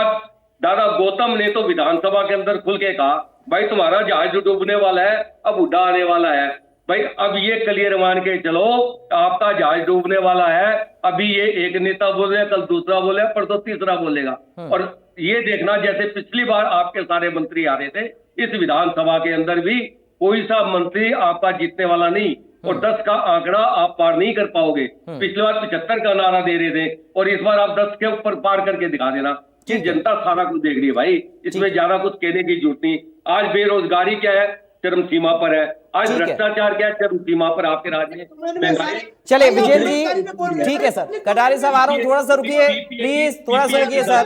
दादा गौतम ने तो विधानसभा के अंदर खुल के कहा, भाई तुम्हारा जहाज डूबने वाला है, अब उड्डा आने वाला है। भाई अब ये क्लियर मान के चलो, आपका जहाज डूबने वाला है। अभी ये एक नेता बोल रहे, कल दूसरा बोले, परसों तीसरा बोलेगा। और ये देखना, जैसे पिछली बार आपके सारे मंत्री आ रहे थे, इस विधानसभा के अंदर भी कोई सा मंत्री आपका जीतने वाला नहीं, और 10 का आंकड़ा आप पार नहीं कर पाओगे। पिछली बार 75 का नारा दे रहे थे, और इस बार आप 10 के ऊपर पार करके दिखा देना। कि जनता सारा कुछ देख रही है भाई, इसमें ज्यादा कुछ कहने की जरूरत नहीं। आज बेरोजगारी क्या है? चरम सीमा पर है। आज भ्रष्टाचार क्या है? चरम सीमा पर आपके राज्य में। चलिए विजय जी, ठीक है सर। कटारिया साहब आ रहा हूँ, थोड़ा सा रुकिए प्लीज, थोड़ा सा रुकिए सर।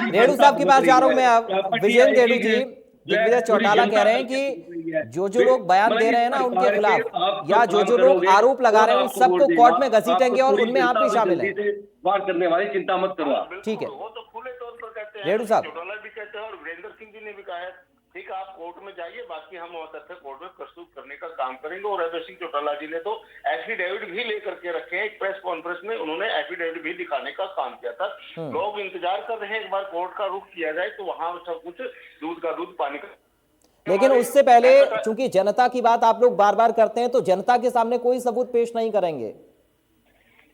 रेणु साहब के पास जा रहा हूँ मैं अब। विजय रेणु जी, दिग्विजय चौटाला कह रहे हैं कि जो लोग बयान दे रहे हैं ना उनके खिलाफ, या जो लोग आरोप लगा रहे हैं, उन सबको कोर्ट में घसीटेंगे, और उनमें आप भी शामिल हैं। बात करने वाली चिंता मत करो। ठीक है, वो तो खुले तौर पर कहते हैं, रेणु साहब चौटाला भी कहते हैं और वीरेंद्र सिंह जी ने भी कहा है, ठीक है आप कोर्ट में जाइए, बाकी हम और तथ्य कोर्ट में प्रस्तुत करने का काम करेंगे। और अजय सिंह चौटाला जी ने तो एफिडेविट भी लेकर के रखे हैं। एक प्रेस कॉन्फ्रेंस में उन्होंने एफिडेविट भी दिखाने का काम किया था। लोग इंतजार कर रहे हैं एक बार कोर्ट का रुख किया जाए, तो वहां सब कुछ दूध का दूध पानी का। लेकिन उससे पहले चूंकि जनता की बात आप लोग बार बार करते हैं, तो जनता के सामने कोई सबूत पेश नहीं करेंगे?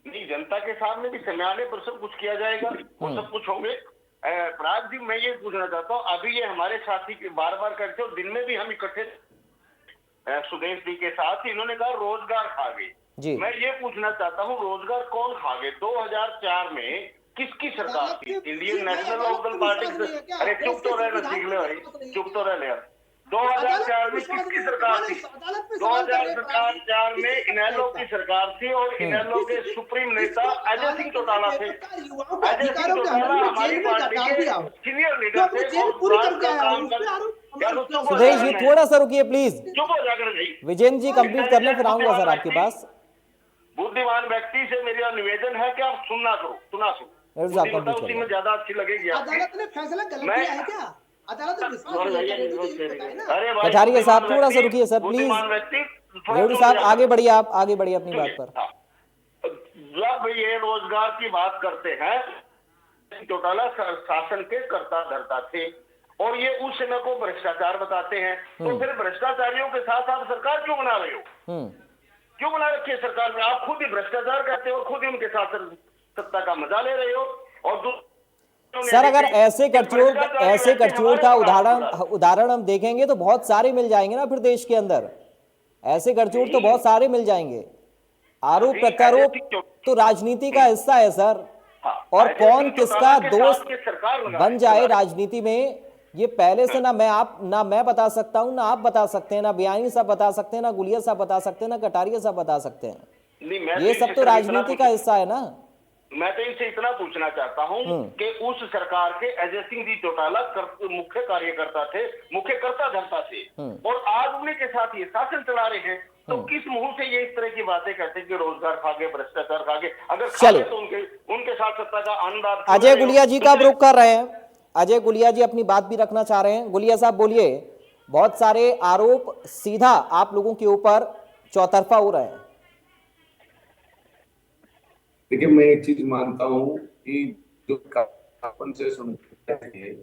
नहीं, जनता के सामने भी समयाने पर सब कुछ किया जाएगा, वो सब कुछ होंगे। प्राग जी, मैं ये पूछना चाहता हूँ, अभी ये हमारे साथी बार बार करते हो, दिन में भी हम इकट्ठे सुदेश जी के साथ, इन्होंने कहा रोजगार खा गए। मैं ये पूछना चाहता हूँ, रोजगार कौन खा गए? 2004 में किसकी सरकार थी? Indian National Lokdal party. अरे चुप तो रहना सीख ले भाई, चुप तो रह ले। 2004 में किसकी सरकार थी? 2004 में इनेलो की सरकार थी, और इनेलो के सुप्रीम नेता अजय सिंह चौटाला थे। अजय सिंह चौटाला हमारी पार्टी के सीनियर लीडर थे। सुदेश जी थोड़ा सा रुकिए प्लीज। चुप हो जाकर भाई। विजय जी कंप्लीट कर लें, फिर आऊंगा सर आपके पास। बुद्धिमान व्यक्ति से मेरा निवेदन है कि आप सुना करो, सुना सुनो, उसी में ज्यादा अच्छी लगेगी। अदालत ने फैसला गलत किया है क्या? अदालत ने कटारिया साहब थोड़ा सा रुकिए सर प्लीज। रेणु साहब आगे बढ़िए, आप आगे बढ़िए अपनी बात पर। जब ये रोजगार की बात करते हैं, चौटाला शासन के कर्ता धर्ता थे, और ये उस समय को भ्रष्टाचार बताते हैं, तो फिर भ्रष्टाचारियों के साथ आप सरकार क्यों बना रहे हो? क्यों बना रखी है सरकार में? आप खुद ही भ्रष्टाचार करते हो और खुद ही उनके साथ सत्ता का मजा ले रहे हो। और सर अगर ऐसे करचोर का उदाहरण हम देखेंगे तो बहुत सारे मिल जाएंगे ना फिर देश के अंदर। ऐसे करचोर तो बहुत सारे मिल जाएंगे। आरोप प्रत्यारोप तो राजनीति का हिस्सा है सर, और कौन किसका दोस्त बन जाए राजनीति में, ये पहले से ना मैं बता सकता हूं, ना आप बता सकते हैं, ना बयानी साहब बता सकते हैं, ना गुलिया साहब बता सकते हैं, ना कटारिया साहब बता सकते हैं। ये सब तो राजनीति का हिस्सा है ना। मैं तो इनसे इतना पूछना चाहता हूं कि उस सरकार के अजय सिंह जी चौटाला मुख्य कार्यकर्ता थे, मुख्य कर्ता धर्ता थे, और आज उन्हीं के साथ ये शासन चला रहे हैं, तो किस मुंह से ये इस तरह की बातें करते हैं कि रोजगार खा गए, भ्रष्टाचार खा गए? अगर खाते तो उनके साथ सत्ता का अंदाज। अजय गुलिया जी का आप रुख कर रहे हैं। अजय गुलिया जी अपनी बात भी रखना चाह रहे हैं। गुलिया साहब बोलिए। बहुत सारे आरोप सीधा आप लोगों के ऊपर चौतरफा हो रहे हैं। देखिए, मैं एक चीज मानता हूँ कि जो अपन से सुनते थे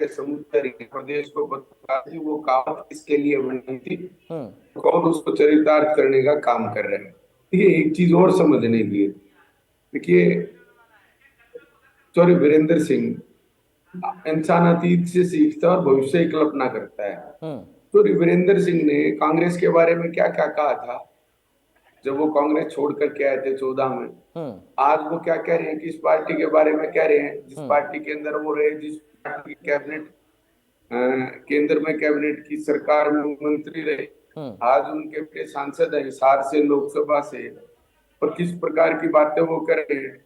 समुद्री प्रदेश को बता कि वो कहावत किसके लिए बनी थी, कौन उसको चरितार्थ करने का काम कर रहे हैं। देखिए एक चीज और समझने की है, देखिए चौधरी वीरेंद्र सिंह इंसान अतीत से सीखता है और भविष्य की कल्पना करता है। चौधरी वीरेंद्र सिंह ने कांग्रेस के बारे में क्या क्या कहा था जब वो कांग्रेस छोड़ करके आए थे 14 में, आज वो क्या कह रहे हैं, किस पार्टी के बारे में कह रहे हैं, जिस पार्टी के अंदर वो रहे, जिस पार्टी की कैबिनेट केंद्र में कैबिनेट की सरकार में मंत्री रहे, आज उनके बेटे सांसद है हिसार से, लोकसभा से, और किस प्रकार की बातें वो कर रहे हैं।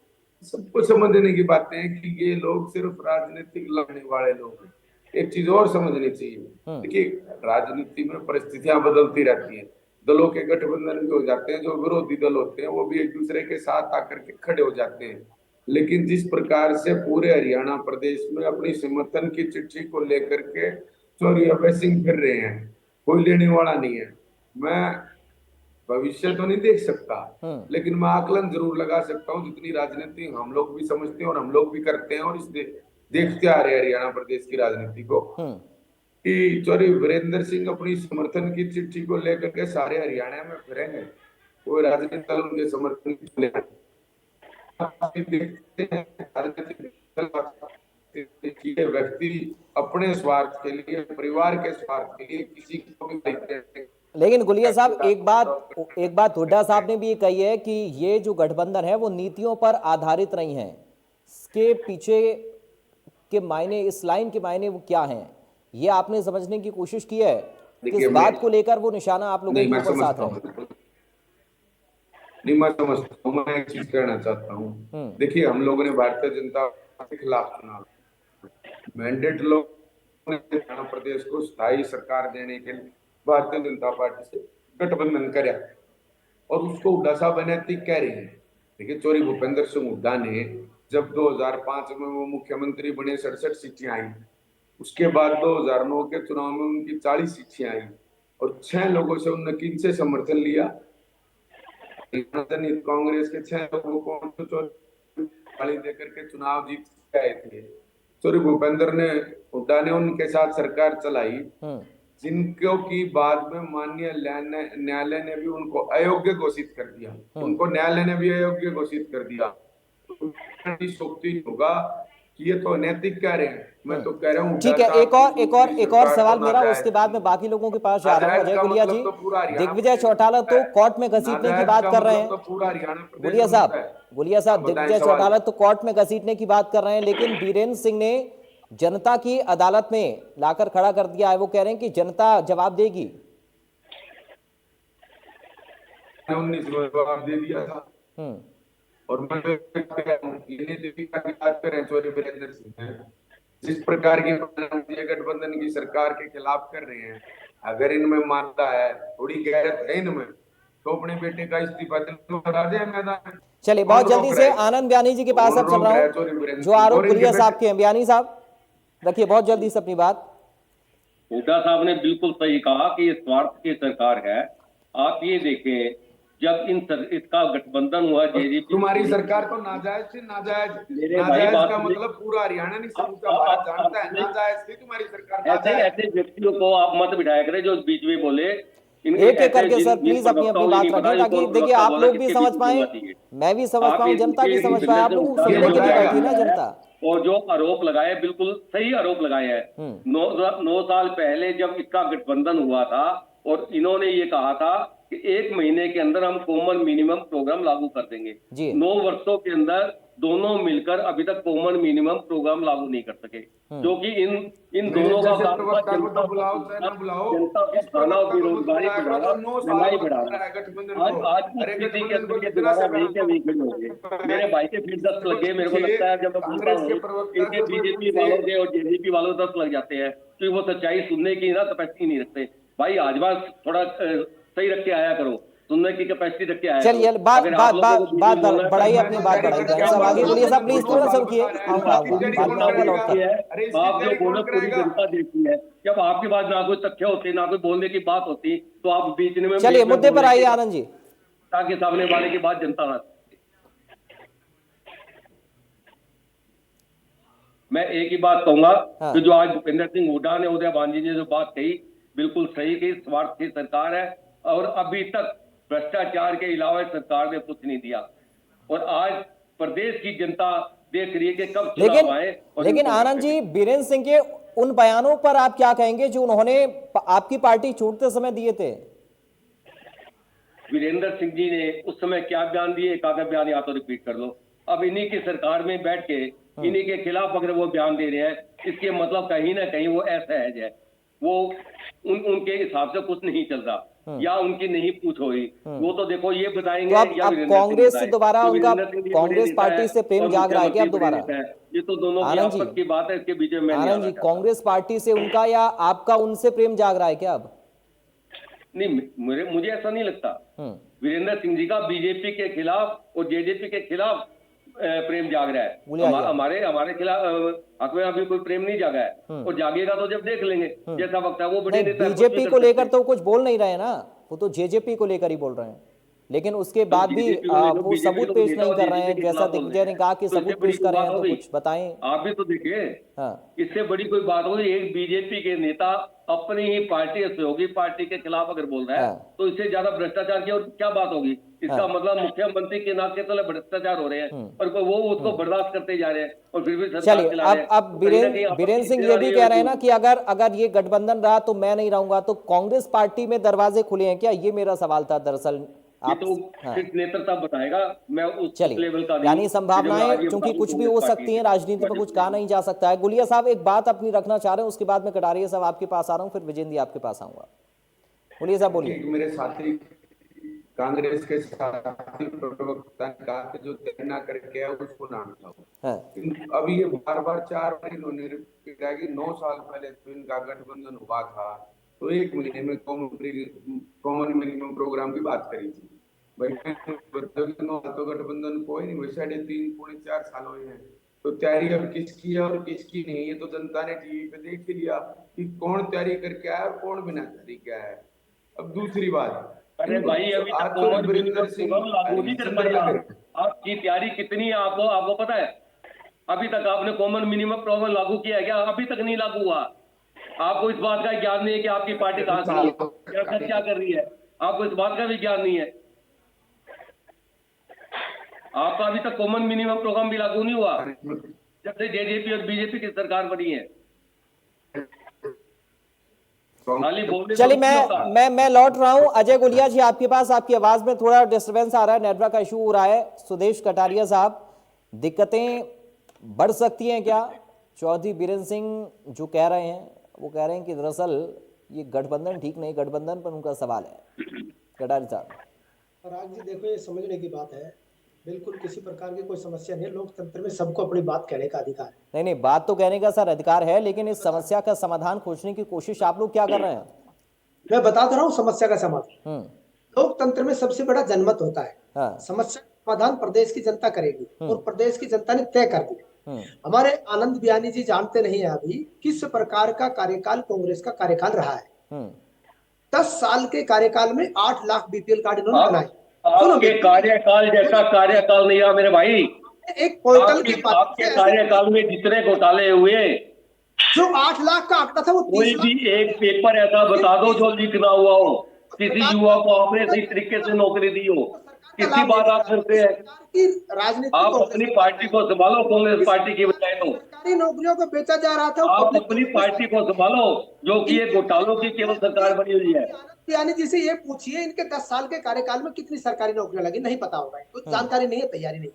सबको समझने की बातें हैं कि ये लोग सिर्फ राजनीतिक लड़ने वाले लोग हैं। एक चीज और समझनी चाहिए, देखिए राजनीति में परिस्थितियां बदलती रहती हैं, दलों के गठबंधन भी हो जाते हैं, जो विरोधी दल होते हैं वो भी एक दूसरे के साथ आकर के खड़े हो जाते हैं, लेकिन जिस प्रकार से पूरे हरियाणा प्रदेश में अपनी समर्थन की चिट्ठी को लेकर के चौधरी अभय सिंह फिर रहे हैं, कोई लेने वाला नहीं है। मैं भविष्य तो नहीं देख सकता, लेकिन मैं आकलन जरूर लगा सकता हूँ, जितनी राजनीति हम लोग भी समझते हैं और हम लोग भी करते हैं और इस देखते आ रहे हैं हरियाणा प्रदेश की राजनीति को, कि चौधरी वीरेंद्र सिंह अपनी समर्थन की चिट्ठी को लेकर के सारे हरियाणा में फिरेंगे, कोई राजनीतिक दल उनके समर्थन की लेगा। देखते हैं व्यक्ति अपने स्वार्थ के लिए, परिवार के स्वार्थ के लिए किसी को भी देखते हैं। लेकिन गुलिया साहब एक बात हुड्डा साहब ने भी ये कही है कि ये जो गठबंधन है वो नीतियों पर आधारित नहीं है, इसके पीछे के मायने, इस लाइन के मायने वो क्या हैं, ये आपने समझने की कोशिश की है? किस बात को लेकर वो निशाना आप लोगों के ऊपर साथ है? नहीं, मैं समझता हूँ, मैं एक चीज कहना चाहता हूँ। देखिए हम लोगों ने भारतीय जनता के खिलाफ चुनाव, मैंडेट लोग हरियाणा प्रदेश को स्थायी सरकार देने के लिए भारतीय जनता पार्टी से गठबंधन करे और उसको हुड्डा साहब अनैतिक कह रहे हैं। देखिए चौधरी भूपेंद्र सिंह हुड्डा ने जब 2005 में वो मुख्यमंत्री बने 67 सीटें आई, उसके बाद 2009 के चुनाव में उनकी 40 सीटें आई और 6 लोगों से उन्होंने किन से समर्थन लिया? कांग्रेस के 6 लोगों को देकर के चुनाव जीत के आए थे। चौधरी भूपेंद्र ने हुड्डा ने उनके साथ सरकार चलाई, जिनको की बाद में माननीय न्यायालय ने भी उनको अयोग्य घोषित कर दिया, उनको न्यायालय ने भी अयोग्य घोषित कर दिया। होगा कि ये तो अनैतिक कह रहे हैं, मैं तो कह रहा हूँ। ठीक है, एक और सवाल मेरा, उसके बाद में बाकी लोगों के पास जा रहा हूँ। अजय गुलिया जी, दिग्विजय चौटाला तो कोर्ट में घसीटने की बात कर रहे हैं। गुलिया साहब दिग्विजय चौटाला तो कोर्ट में घसीटने की बात कर रहे हैं, लेकिन बीरेंद्र सिंह ने जनता की अदालत में लाकर खड़ा कर दिया है। वो कह रहे हैं कि जनता जवाब देगी। 19 में जवाब दे दिया था और मैं बात करें चौधरी वीरेंद्र सिंह जिस प्रकार की गठबंधन की सरकार के खिलाफ कर रहे हैं, अगर इनमें मानता है, थोड़ी गैरत है इनमें, तो अपने बेटे का इस्तीफा हटा दे मैदान में। चलिए बहुत जल्दी से आनंद बयानी जी के पास अब चल रहा हूँ, जो आरोप गुलिया साहब के हैं। बयानी साहब रखिए बहुत जल्दी से अपनी बात। हुड्डा साहब ने बिल्कुल सही कहा कि ये स्वार्थ की सरकार है। आप ये देखें, जब इसका गठबंधन हुआ जेडीपी, तुम्हारी सरकार तो नाजायज थी, नाजायज का मतलब पूरा हरियाणा नहीं समझता, भारत जानता है, नाजायज थी तुम्हारी सरकार। ऐसे व्यक्तियों को आप मत बिठाया करें जो बीच में बोले। एक एक करके सर प्लीज अपनी अपनी बात रखें, ताकि देखिए आप लोग भी समझ पाए, मैं भी समझ पाऊं, जनता भी समझ पाए। आप लोगों को समझने के लिए बैठी ना जनता। और जो आरोप लगाए बिल्कुल सही आरोप लगाए हैं। 9 साल पहले जब इसका गठबंधन हुआ था और इन्होंने ये कहा था कि 1 महीने के अंदर हम कॉमन मिनिमम प्रोग्राम लागू कर देंगे। 9 वर्षों के अंदर दोनों मिलकर अभी तक कॉमन मिनिमम प्रोग्राम लागू नहीं कर सके, क्योंकि इन दोनों का काम जनता को खाना और बेरोजगारी बढ़ाना, महंगाई बढ़ाना। आज की स्थिति के अंदर ये दोबारा वीक होंगे। मेरे भाई के फिर 10 लगे, मेरे को लगता है जब मैं बोलता हूँ इनके बीजेपी वालों के और जेडीपी वालों 10 लग जाते हैं, क्योंकि वो सच्चाई सुनने की ना कैपेसिटी नहीं रखते। भाई आज बात थोड़ा सही रख के आया करो, सुनने की कैपेसिटी रख के आया। चलिए बात बढ़ाइए, अपनी बात बढ़ाइए। सब आगे बोलिए साहब प्लीज, थोड़ा सब किए। आप जो बोलो पूरी जनता देखती है, जब आपके पास ना कोई तथ्य होते, ना कोई बोलने की बात होती, तो आप बीच में। चलिए मुद्दे पर आइए आनंद जी, ताकि सामने वाले की बात जनता ना। मैं एक ही बात कहूंगा कि जो आज भूपेंद्र सिंह हुड्डा ने, उदय भान जी ने जो बात कही, बिल्कुल सही कही। स्वार्थ की सरकार है और अभी तक भ्रष्टाचार के अलावा सरकार ने कुछ नहीं दिया। और आज प्रदेश की जनता देख रही है कि कब चुनाव आए। लेकिन आनंद जी, बीरेंद्र सिंह के उन बयानों पर आप क्या कहेंगे जो उन्होंने आपकी पार्टी छूटते समय दिए थे? वीरेंद्र सिंह जी ने उस समय क्या बयान दिए, एक आधा बयान या तो रिपीट कर लो। अब इन्हीं की सरकार में बैठ के इन्हीं के खिलाफ अगर वो बयान दे रहे हैं, इसके मतलब कहीं ना कहीं वो असहज है, वो उनके हिसाब से कुछ नहीं चल रहा या उनकी नहीं पूछ हुई। वो तो देखो ये बताएंगे। तो अब कांग्रेस से दोबारा उनका, कांग्रेस पार्टी से प्रेम जाग रहा है क्या अब दोबारा? ये तो दोनों की आपस की बात है, इसके बीच में आनंद जी, कांग्रेस पार्टी से उनका या आपका उनसे प्रेम जाग रहा है क्या अब? नहीं, मुझे ऐसा नहीं लगता। वीरेंद्र सिंह जी का बीजेपी के खिलाफ और जेजेपी के खिलाफ प्रेम जाग रहा है। हमारे खिलाफ हक में अभी कोई प्रेम नहीं जागा है, और जागेगा तो जब देख लेंगे जैसा वक्त है। वो बड़े नेता बीजेपी को लेकर तो कुछ बोल नहीं रहे ना, वो तो जेजेपी को लेकर ही बोल रहे हैं, लेकिन उसके बाद भी वो सबूत पेश नहीं कर रहे हैं। जैसा दिग्विजय ने कहा कि सबूत पेश कर रहे हैं, तो कुछ बताएं। आप भी तो देखिए, इससे बड़ी कोई बात होगी, एक बीजेपी के नेता अपनी ही पार्टी सहयोगी पार्टी के खिलाफ अगर बोल रहा है, तो इससे ज्यादा भ्रष्टाचार की और क्या बात होगी? इसका मतलब मुख्यमंत्री के नाक के तले भ्रष्टाचार हो रहे हैं और वो उसको बर्दाश्त करते जा रहे हैं और फिर भी सरकार चला रहे हैं। अब बीरेंद्र सिंह ये भी कह रहे हैं ना कि अगर ये गठबंधन रहा तो मैं नहीं रहूंगा, तो कांग्रेस पार्टी में दरवाजे खुले हैं क्या? ये मेरा सवाल था दरअसल। आप तो नेतृत्व बताएगा, मैं उस लेवल का नहीं। यानी संभावनाएं क्योंकि कुछ भी हो सकती हैं, राजनीति में कुछ कहा नहीं जा सकता है। गुलिया साहब एक बात अपनी रखना चाह रहे हैं, उसके बाद में कटारिया साहब आपके पास आ रहा हूँ, फिर विजेंद्र आपके पास आऊंगा। गुलिया साहब बोलिए। मेरे साथी कांग्रेस के साथी प्रवक्ता ने कहा कि जो तय ना करके है उसको ना हटाओ। अब ये बार 4 बार इन्होंने रिपीट किया कि 9 साल पहले तो इनका गठबंधन हुआ था, तो 1 महीने में कॉमन मिनिमम प्रोग्राम की बात करी थी। भाई तो गठबंधन कोई नहीं, वैसे 3.5 पौने 4 साल हुए हैं, तो तैयारी अब किसकी है और किसकी नहीं है, तो जनता ने टीवी पे देख ही लिया कि कौन तैयारी करके आया और कौन बिना तैयारी के आया है। अब दूसरी बात, अरे भाई अभी तक वीरेंद्र सिंह लागू नहीं कर पाया। आपकी तैयारी कितनी है आपको पता है? अभी तक आपने कॉमन मिनिमम प्रोग्राम लागू किया है क्या? अभी तक नहीं लागू हुआ। आपको इस बात का ज्ञान नहीं है कि आपकी पार्टी कहां खड़ी है, क्या कर रही है, आपको इस बात का भी ज्ञान नहीं है। आपका अभी तक कॉमन मिनिमम प्रोग्राम भी लागू नहीं हुआ जब से जेजेपी और बीजेपी की सरकार बनी है। चलिए मैं लौट रहा हूं। अजय गुलिया जी आपके पास, आपकी आवाज में थोड़ा डिस्टर्बेंस आ रहा है, नेटवर्क का इशू हो रहा है। सुदेश कटारिया साहब, दिक्कतें बढ़ सकती हैं क्या? चौधरी बीरेंद्र सिंह जो कह रहे हैं वो कह रहे हैं कि दरअसल ये गठबंधन ठीक नहीं, गठबंधन पर उनका सवाल है। कटारिया साहब। राज जी देखो, ये समझने की बात है, बिल्कुल किसी प्रकार की कोई समस्या नहीं है। लोकतंत्र में सबको अपनी बात कहने का अधिकार है। नहीं, बात तो कहने का सर अधिकार है, लेकिन इस समस्या का समाधान खोजने की कोशिश आप लोग क्या कर रहे हैं? मैं बता रहा हूँ समस्या का समाधान। लोकतंत्र में सबसे बड़ा जनमत होता है। समस्या का समाधान प्रदेश की जनता करेगी और प्रदेश की जनता ने तय कर दिया। हमारे आनंद बियानी जी जानते नहीं है अभी किस प्रकार का कार्यकाल कांग्रेस का कार्यकाल रहा है। 10 साल के कार्यकाल में 8 लाख बीपीएल कार्ड इन्होंने बनाए। आपके कार्यकाल जैसा कार्यकाल नहीं रहा मेरे भाई। एक पोर्टल के आपके कार्यकाल में जितने घोटाले हुए, जो 8 लाख का आंकड़ा था, वो कोई भी एक पेपर ऐसा बता दो जो लीक ना हुआ हो, किसी युवा को आपने सही तरीके से नौकरी दी हो। कितनी बात आप करते हैं? आप अपनी पार्टी को संभालो, कांग्रेस पार्टी की बजाय तो सरकारी नौकरियों को बेचा जा रहा था। आप अपनी पार्टी को संभालो, जो कि ये घोटालों की केवल सरकार बनी हुई है। यानी जिसे ये पूछिए इनके 10 साल के कार्यकाल में कितनी सरकारी नौकरियां लगी, नहीं पता होगा, कुछ जानकारी नहीं है, तैयारी नहीं।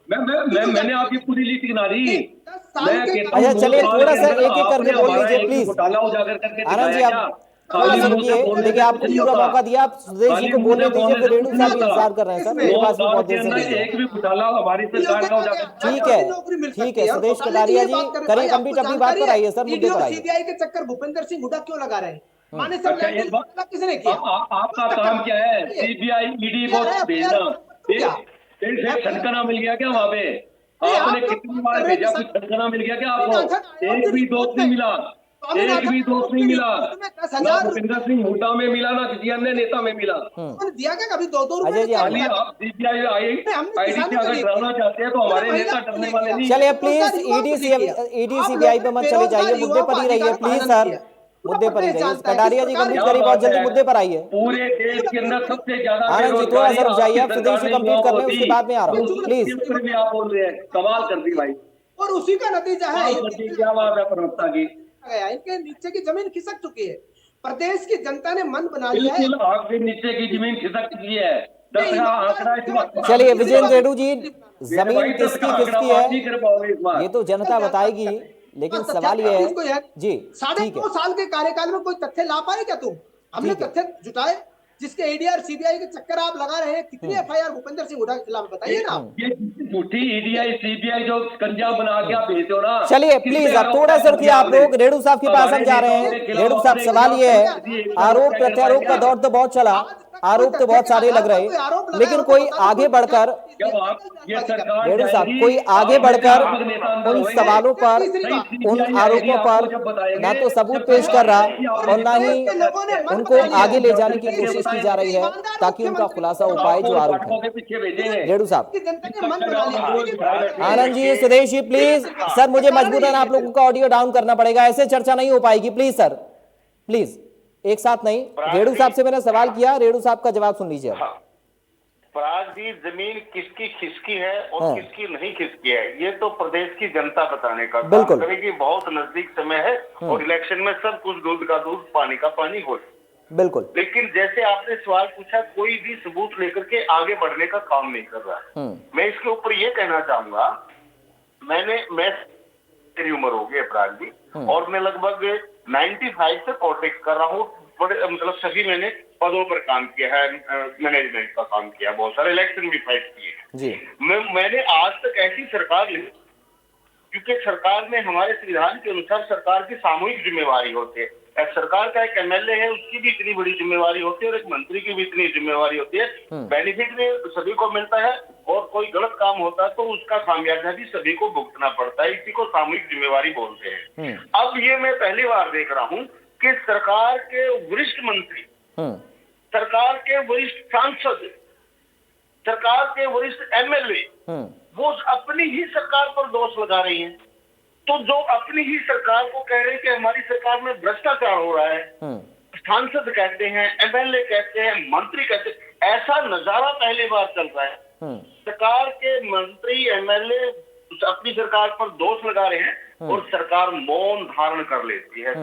मैंने आपकी पूरी लिस्ट गिना दी। अच्छा चलिए थोड़ा सा एक-एक करके बोल लीजिए प्लीज। घोटाला उजागर करके आनंद जी आप देखिए, आपको पूरा मौका दिया, आप सुदेश जी को बोलने दीजिए, फिर रेणु साहब इंतजार कर रहे हैं सर, मेरे पास भी बहुत देर से। एक भी घोटाला हमारी सरकार का उजागर। ठीक है सुदेश कटारिया जी, करें कंप्लीट अपनी बात पर आइए सर, मुद्दे पर आइए। सीबीआई के चक्कर भूपेंद्र सिंह हुड्डा क्यों लगा रहे हैं? माने सब किसने किया? आपका काम क्या है? सीबीआई ईडी को भेजना, ठनकाना मिल गया क्या वहां पे? आपने कितनी बार भेजा, कुछ ठनकाना मिल गया क्या आपको? एक भी दोस्त नहीं मिला। एक भी दोस्त नहीं मिला, उसमें ना 10,000 भूपेंद्र सिंह हुड्डा में मिला, ना किसी अन्य नेता में मिला। उन्होंने दिया क्या कभी 2-2 रुपए अजय जी, खाली आप सीपीआई हमने आईडी किसानों से को अगर नहीं डराना किया। चाहते हैं तो हमारे उन्होंने नेता महिला को डरने नहीं वाले किया। नहीं। चलिए बेरोजगार प्लीज युवाओं को नहीं किया। ईडी आप सीबीआई लोगों पे ने मत चले जाइए, बेरोजगार मुद्दे पर ही युवाओं को रहिए अधिकार प्लीज प्रदान सर, किया। मुद्दे पर ही प्रदेश रहिए। जानता है कटारिया किस जी प्रकार कंप्लीट क्या करिए, बात बहुत जल्दी है? मुद्दे पर आइए। पूरे देश के अंदर सबसे ज्यादा आनंद जी थोड़ा सा रुक जाइए, आप आपकी सुदेश जी सरकार ने कंप्लीट कर लें, उसके बाद में आ रहा हूँ प्लीज। उसके ऊपर भी आप बोल रहे हैं, कमाल कर दी भाई, और उसी का नतीजा है कमाल कर दी। क्या बात है प्रवक्ता की, गया, इनके नीचे की जमीन खिसक चुकी है। प्रदेश की जनता ने मन बना लिया है। बिल्कुल आग के नीचे की जमीन खिसक चुकी है। 10 का आंकड़ा इस वक्त चलिए विजेंद्र रेड्डी जी, मेरे भाई जमीन 10 किसकी का आंकड़ा किसकी बात नहीं है कर पाओगे इस बार। ये तो जनता बताएगी, लेकिन सवाल ये है जी, ठीक 2.5 है, साल के कार्यकाल में कोई तथ्य ला पाए क्या तुम? हमने ठीक है। तथ्य जुटाए जिसके एडीआर सीबीआई के चक्कर आप लगा रहे हैं। कितनी एफआईआर भूपेंद्र सिंह हुड्डा के खिलाफ बताइए ना आप। ये झूठी ईडीआई सीबीआई जो कंजा बना के आप भेजो ना। चलिए प्लीज अब थोड़ा सा रुकिए, आप लोग रेडू साहब के पास हम जा रहे हैं। रेडू साहब सवाल ये है, आरोप प्रत्यारोप का दौर तो बहुत चला, आरोप तो बहुत सारे लग रहे, लेकिन कोई आगे बढ़कर जब आप ये सरकार रेडू साहब जाएगी, कोई आगे आप बढ़कर आग नेता अंदर उन होंगे। सवालों पर, उन आरोपों पर ना तो सबूत पेश कर रहा और ना ही उनको आगे ले जाने की कोशिश की जा रही है ताकि उनका खुलासा हो पाए जो आरोप है। के पीछे भेजेंगे। रेडू साहब, जनता ने मन बना लिया। आनंद जी, सुदेश जी प्लीज सर, मुझे मजबूरन आप लोगों का ऑडियो डाउन करना पड़ेगा, ऐसे चर्चा नहीं हो पाएगी प्लीज सर, प्लीज एक साथ नहीं। रेडू साहब से मैंने सवाल किया, रेडू साहब का जवाब सुन लीजिए। पराग जी, जमीन किसकी खिसकी है और हाँ। किसकी नहीं खिसकी है, ये तो प्रदेश की जनता बताने का काम बिल्कुल। करेगी। बहुत नजदीक समय है और इलेक्शन में सब कुछ दूध का दूध पानी का पानी हो। बिल्कुल। लेकिन जैसे आपने सवाल पूछा, कोई भी सबूत लेकर के आगे बढ़ने का काम नहीं कर रहा है। मैं इसके ऊपर ये कहना चाहूंगा, मैं मेरी उम्र हो गई अपराध जी, और मैं लगभग 95 से पॉलिटिक्स कर रहा हूँ। बड़े मतलब सभी मैंने पदों पर काम किया है, मैनेजमेंट का काम किया, बहुत सारे इलेक्शन भी फाइट किए जी। मैंने आज तक ऐसी सरकार नहीं, क्योंकि सरकार में हमारे संविधान के अनुसार सरकार की सामूहिक जिम्मेवारी होती है। सरकार का एक एमएलए है, उसकी भी इतनी बड़ी जिम्मेवारी होती है और एक मंत्री की भी इतनी जिम्मेवारी होती है। बेनिफिट भी सभी को मिलता है और कोई गलत काम होता है तो उसका खामियाजा भी सभी को भुगतना पड़ता है। इसी को सामूहिक जिम्मेवारी बोलते हैं। अब ये मैं पहली बार देख रहा हूँ कि सरकार के वरिष्ठ मंत्री, सरकार के वरिष्ठ सांसद, सरकार के वरिष्ठ एमएलए वो अपनी ही सरकार पर दोष लगा रही हैं। तो जो अपनी ही सरकार को कह रहे हैं कि हमारी सरकार में भ्रष्टाचार हो रहा है, सांसद कहते हैं, एमएलए कहते हैं, मंत्री कहते हैं, ऐसा नजारा पहली बार चल रहा है। सरकार के मंत्री एमएलए अपनी सरकार पर दोष लगा रहे हैं और सरकार मौन धारण कर लेती है।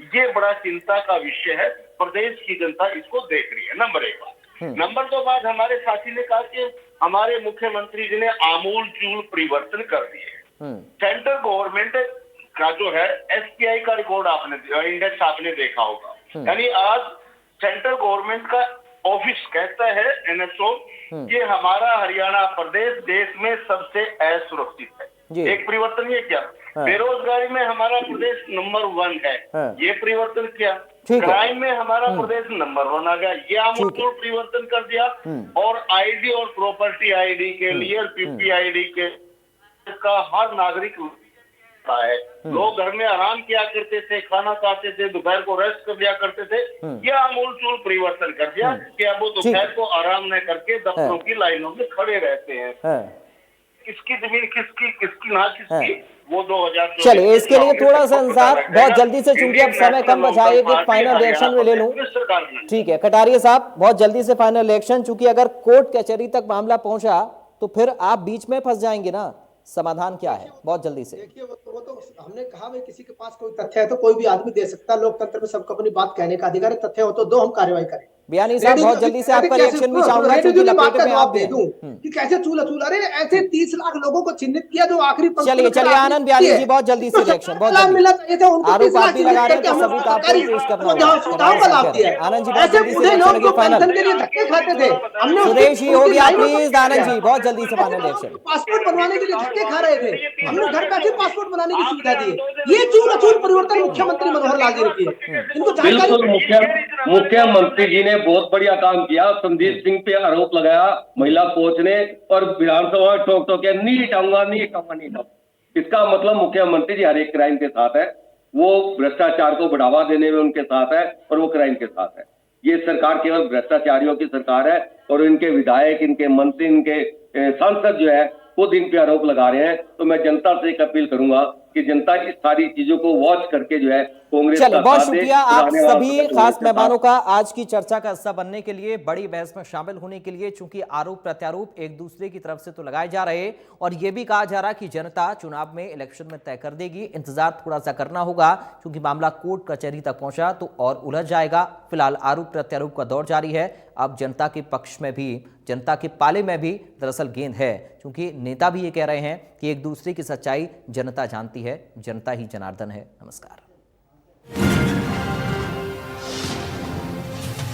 ये बड़ा चिंता का विषय है। प्रदेश की जनता इसको देख रही है, नंबर 1 बात। नंबर 2 बात, हमारे साथी ने कहा कि हमारे मुख्यमंत्री जी ने आमूल चूल परिवर्तन कर दिए। सेंट्रल गवर्नमेंट का जो है एसपीआई का रिकॉर्ड आपने, इंडेक्स आपने देखा होगा, यानी आज सेंट्रल गवर्नमेंट का ऑफिस कहता है एनएसओ कि हमारा हरियाणा प्रदेश देश में सबसे असुरक्षित है। एक परिवर्तन ये क्या, बेरोजगारी में हमारा प्रदेश नंबर 1 है, ये परिवर्तन किया। क्राइम में हमारा प्रदेश नंबर 1 आ गया, ये आमूल परिवर्तन कर दिया। और आईडी और प्रॉपर्टी आईडी के लिए, पीपी आईडी के का हर नागरिक है। लोग घर में आराम किया करते थे, खाना खाते थे, दोपहर को रेस्ट कर दिया करते थे। यह आमूल चूल परिवर्तन कर दिया कि अब वो दोपहर को आराम न करके दफ्तरों की लाइनों में खड़े रहते हैं। किसकी जमीन किसकी, किसकी ना किसकी, वो 2000। चलिए इसके लिए थोड़ा सा इंतजार, बहुत जल्दी से, चूंकि अब समय कम बचा है, एक फाइनल रिएक्शन में ले लूं। ठीक है कटारिया साहब, बहुत जल्दी से फाइनल रिएक्शन, चूंकि अगर कोर्ट कचहरी तक मामला पहुंचा तो फिर आप बीच में फंस जाएंगे ना, समाधान क्या है बहुत जल्दी से? देखिए वो तो हमने कहा भाई किसी के पास कोई तथ्य है तो कोई भी आदमी दे सकता है, लोकतंत्र में सबको अपनी बात कहने का अधिकार है। तथ्य हो तो दो, हम कार्रवाई करें। बयानी साहब बहुत जल्दी से आपका रिएक्शन भी चाहूंगा, क्योंकि लपेटे में आप दे दूं कि कैसे चूल अरे ऐसे 30 लाख लोगों को चिन्हित किया जो आखिरी। चलिए आनंद बयानी जी बहुत जल्दी से रिएक्शन, बहुत जल्दी। मिला चाहिए था उनको, आरोप आप भी लगा रहे हैं तो सबूत आपको पेश करना होगा। आनंद जी बहुत जल्दी से रिएक्शन के फाइनल। के लिए धक्के खाते थे हमने, सुरेश जी हो गया प्लीज, आनंद जी बहुत जल्दी से फाइनल रिएक्शन। पासपोर्ट बनवाने के लिए धक्के खा रहे थे, हमने घर बैठे पासपोर्ट बनाने की सुविधा दी है। ये चूल अचूल परिवर्तन मुख्यमंत्री मनोहर लाल जी ने किए, इनको बिल्कुल मुख्यमंत्री जी ने बहुत बढ़िया काम किया। संदीप सिंह पे आरोप लगाया महिला कोच ने और विधानसभा ठोक के नहीं हटाऊंगा। इसका मतलब मुख्यमंत्री जी हर एक क्राइम के साथ है। वो भ्रष्टाचार को बढ़ावा देने में उनके साथ है और वो क्राइम के साथ है। ये सरकार केवल भ्रष्टाचारियों की सरकार है और इनके विधायक, इनके मंत्री, इनके सांसद जो है खुद इन पे आरोप लगा रहे हैं। तो मैं जनता से एक अपील करूंगा कि जनता इस सारी चीजों को वॉच करके जो है कांग्रेस चलिए, का बहुत साथ दे। शुक्रिया आप पुराने वाला सभी कांग्रेस खास के मेहमानों साथ। का आज की चर्चा का हिस्सा बनने के लिए, बड़ी बहस में शामिल होने के लिए। चूंकि आरोप प्रत्यारोप एक दूसरे की तरफ से तो लगाए जा रहे और यह भी कहा जा रहा कि जनता चुनाव में, इलेक्शन में तय कर देगी। इंतजार थोड़ा सा करना होगा क्योंकि मामला कोर्ट कचहरी तक पहुंचा तो और उलझ जाएगा। फिलहाल आरोप प्रत्यारोप का दौर जारी है। अब जनता के पक्ष में भी, जनता के पाले में भी दरअसल गेंद है, क्योंकि नेता भी ये कह रहे हैं कि एक दूसरे की सच्चाई जनता जानती है, जनता ही जनार्दन है। नमस्कार।